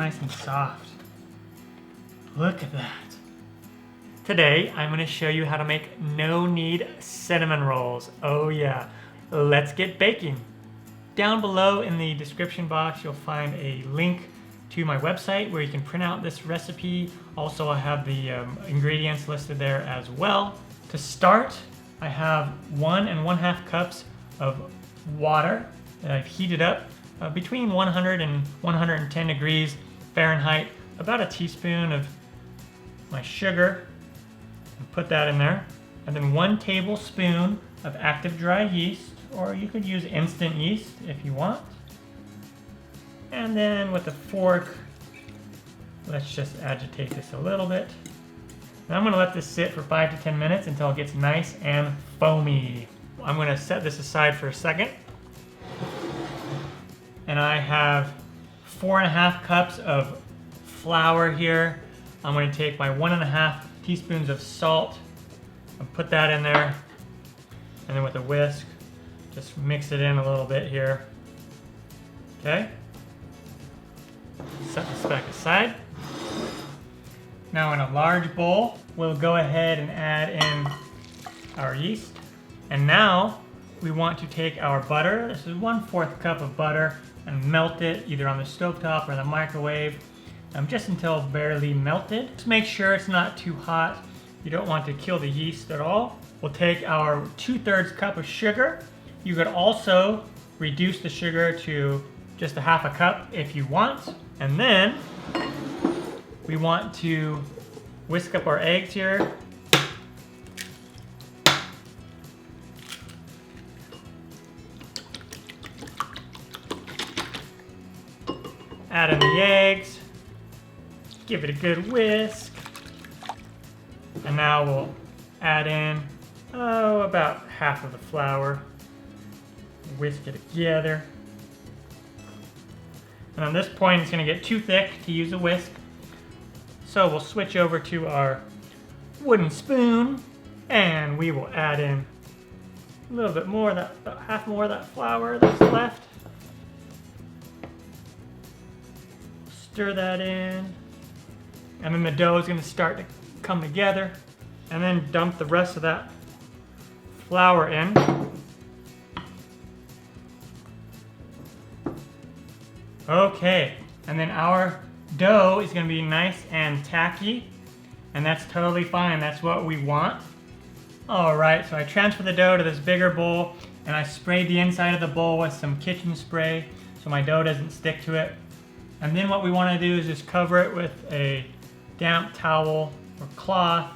nice and soft. Look at that. Today, I'm going to show you how to make no-knead cinnamon rolls. Oh yeah, let's get baking. Down below in the description box, you'll find a link to my website where you can print out this recipe. Also, I have the ingredients listed there as well. To start, I have 1 1/2 cups of water that I've heated up between 100 and 110 degrees Fahrenheit. About a teaspoon of my sugar, and put that in there. And then 1 tablespoon of active dry yeast, or you could use instant yeast if you want. And then with a fork, let's just agitate this a little bit. And I'm going to let this sit for 5 to 10 minutes until it gets nice and foamy. I'm going to set this aside for a second. And I have 4 1/2 cups of flour here. I'm going to take my 1 1/2 teaspoons of salt and put that in there. And then with a whisk, just mix it in a little bit here. Okay. Set this back aside. Now in a large bowl, we'll go ahead and add in our yeast. And now we want to take our butter. This is 1/4 cup of butter, and melt it either on the stovetop or the microwave, just until barely melted. Just make sure it's not too hot. You don't want to kill the yeast at all. We'll take our 2/3 cup of sugar. You could also reduce the sugar to just a 1/2 cup if you want. And then we want to whisk up our eggs here. Add in the eggs, give it a good whisk, and now we'll add in about half of the flour, whisk it together. And at this point it's going to get too thick to use a whisk, so we'll switch over to our wooden spoon and we will add in a little bit more, about half more of that flour that's left. Stir that in, and then the dough is going to start to come together, and then dump the rest of that flour in. Okay, and then our dough is going to be nice and tacky, and that's totally fine. That's what we want. Alright, so I transfer the dough to this bigger bowl, and I sprayed the inside of the bowl with some kitchen spray so my dough doesn't stick to it. And then what we want to do is just cover it with a damp towel or cloth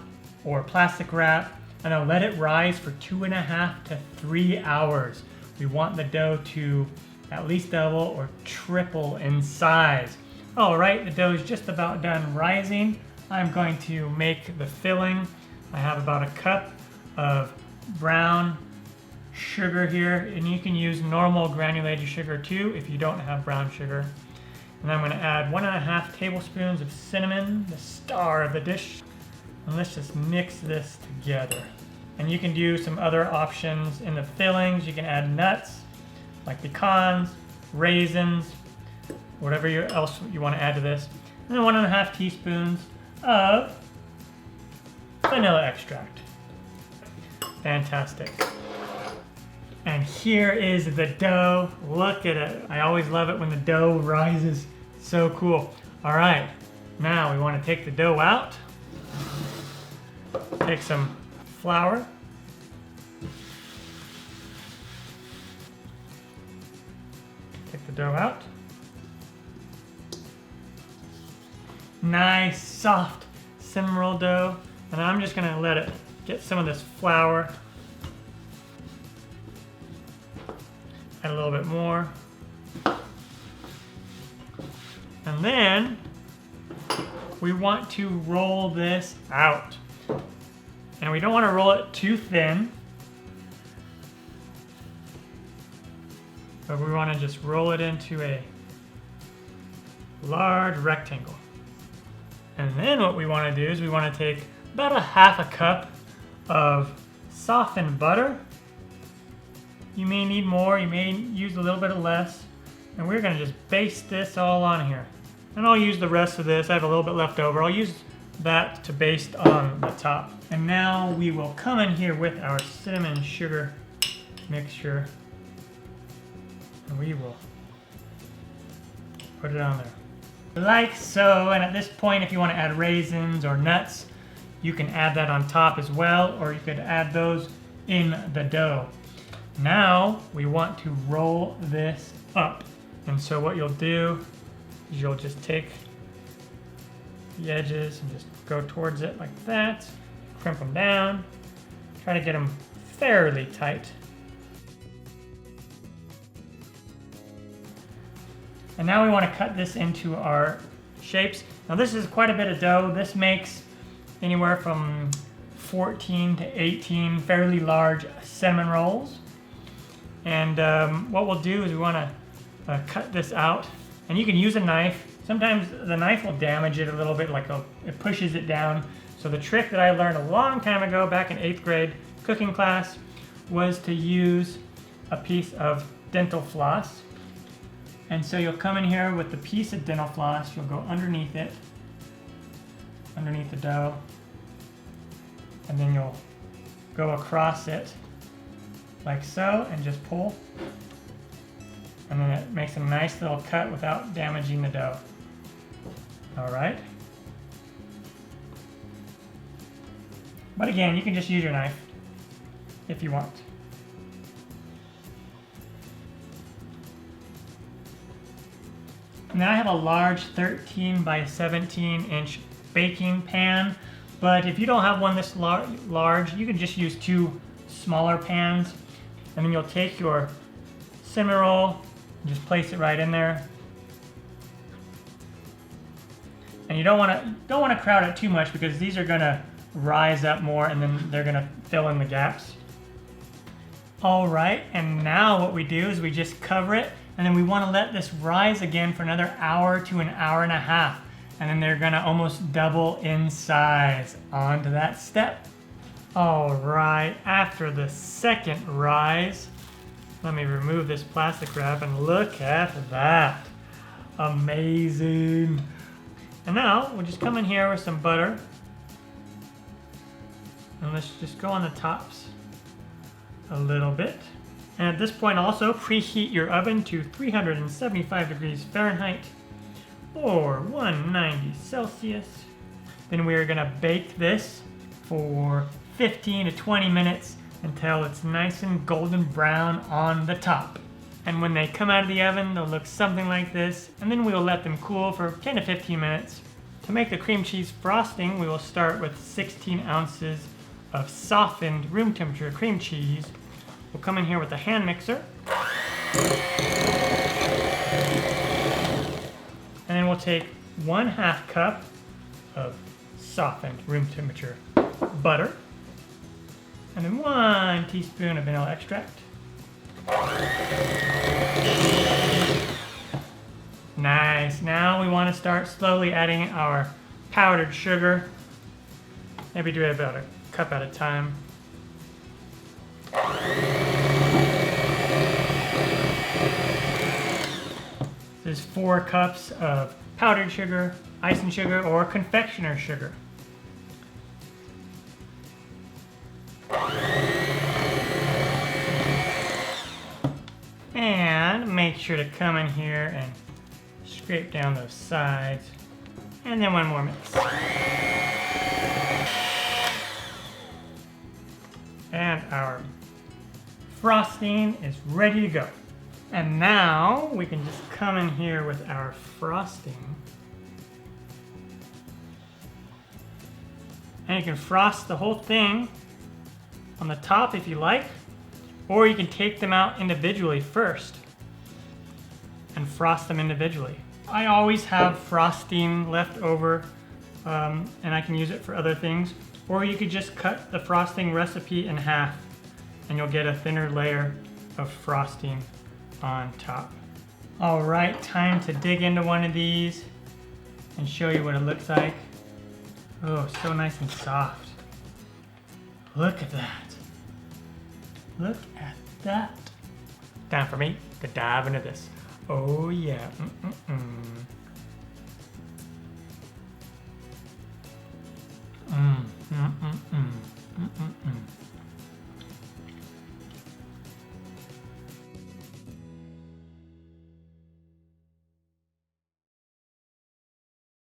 or plastic wrap, and then let it rise for 2.5 to 3 hours. We want the dough to at least double or triple in size. All right, the dough is just about done rising. I'm going to make the filling. I have about a cup of brown sugar here, and you can use normal granulated sugar too if you don't have brown sugar. And I'm going to add 1 1/2 tablespoons of cinnamon, the star of the dish. And let's just mix this together. And you can do some other options in the fillings. You can add nuts, like pecans, raisins, whatever else you want to add to this. And then 1 1/2 teaspoons of vanilla extract. Fantastic. And here is the dough. Look at it. I always love it when the dough rises. So cool. All right, now we want to take the dough out. Take some flour. Take the dough out. Nice, soft cinnamon roll dough. And I'm just going to let it get some of this flour. Add a little bit more. And then we want to roll this out. And we don't want to roll it too thin, but we want to just roll it into a large rectangle. And then what we want to do is we want to take about a 1/2 cup of softened butter. You may need more, you may use a little bit of less. And we're going to just baste this all on here. And I'll use the rest of this. I have a little bit left over. I'll use that to baste on the top. And now we will come in here with our cinnamon sugar mixture. And we will put it on there. Like so, and at this point, if you want to add raisins or nuts, you can add that on top as well, or you could add those in the dough. Now, we want to roll this up. And so what you'll do is you'll just take the edges and just go towards it like that, crimp them down, try to get them fairly tight. And now we want to cut this into our shapes. Now this is quite a bit of dough. This makes anywhere from 14 to 18 fairly large cinnamon rolls. And what we'll do is we want to cut this out. And you can use a knife. Sometimes the knife will damage it a little bit, like it pushes it down. So the trick that I learned a long time ago back in 8th grade cooking class was to use a piece of dental floss. And so you'll come in here with the piece of dental floss, you'll go underneath it, underneath the dough, and then you'll go across it like so and just pull. And then it makes a nice little cut without damaging the dough. All right. But again, you can just use your knife if you want. And then I have a large 13 by 17 inch baking pan, but if you don't have one this large, you can just use 2 smaller pans. And then you'll take your cinnamon roll and just place it right in there. And you don't want to crowd it too much because these are going to rise up more and then they're going to fill in the gaps. All right, and now what we do is we just cover it, and then we want to let this rise again for another hour to an hour and a half. And then they're going to almost double in size. On to that step. All right, after the second rise, let me remove this plastic wrap and look at that. Amazing. And now we'll just come in here with some butter. And let's just go on the tops a little bit. And at this point also preheat your oven to 375 degrees Fahrenheit or 190 Celsius. Then we are going to bake this for 15 to 20 minutes until it's nice and golden brown on the top. And when they come out of the oven, they'll look something like this. And then we will let them cool for 10 to 15 minutes. To make the cream cheese frosting, we will start with 16 ounces of softened room temperature cream cheese. We'll come in here with a hand mixer. And then we'll take 1/2 cup of softened room temperature butter. And then 1 teaspoon of vanilla extract. Nice. Now we want to start slowly adding our powdered sugar. Maybe do it about a cup at a time. This is 4 cups of powdered sugar, icing sugar, or confectioner's sugar. And make sure to come in here and scrape down those sides. And then 1 more mix. And our frosting is ready to go. And now we can just come in here with our frosting. And you can frost the whole thing on the top if you like, or you can take them out individually first and frost them individually. I always have frosting left over and I can use it for other things. Or you could just cut the frosting recipe in half and you'll get a thinner layer of frosting on top. All right, time to dig into one of these and show you what it looks like. Oh, so nice and soft. Look at that. Look at that. Time for me to dive into this. Oh yeah. Mm-mm-mm. Mm-mm-mm.